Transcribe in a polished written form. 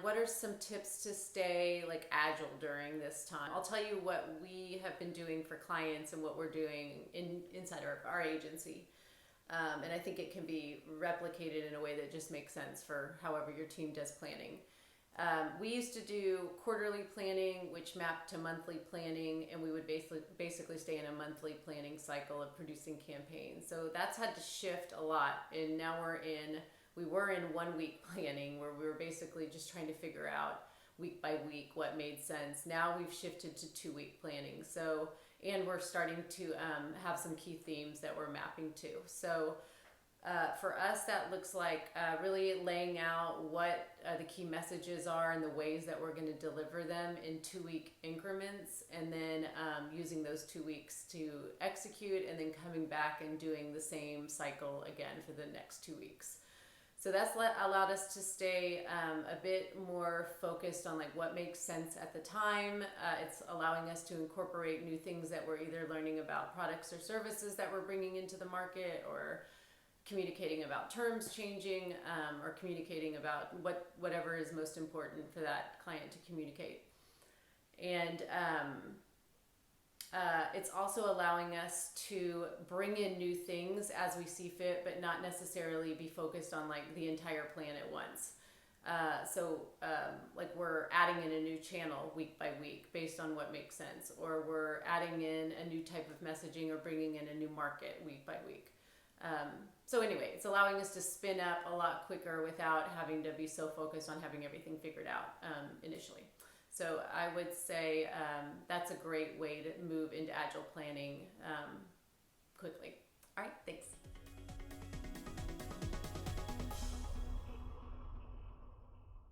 What are some tips to stay like agile during this time? I'll tell you what we have been doing for clients and what we're doing inside our agency. And I think it can be replicated in a way that just makes sense for however your team does planning. We used to do quarterly planning, which mapped to monthly planning, and we would basically stay in a monthly planning cycle of producing campaigns. So that's had to shift a lot, and now we were in 1 week planning where we were basically just trying to figure out week by week what made sense. Now we've shifted to 2 week planning. So, and we're starting to have some key themes that we're mapping to. So for us, that looks like really laying out what the key messages are and the ways that we're going to deliver them in 2 week increments, and then using those 2 weeks to execute, and then coming back and doing the same cycle again for the next 2 weeks. So that's allowed us to stay a bit more focused on like what makes sense at the time. It's allowing us to incorporate new things that we're either learning about products or services that we're bringing into the market, or communicating about terms changing, or communicating about whatever is most important for that client to communicate. And it's also allowing us to bring in new things as we see fit, but not necessarily be focused on like the entire plan at once. Like we're adding in a new channel week by week based on what makes sense, or we're adding in a new type of messaging or bringing in a new market week by week. So anyway, it's allowing us to spin up a lot quicker without having to be so focused on having everything figured out initially. So I would say that's a great way to move into agile planning quickly. All right, thanks.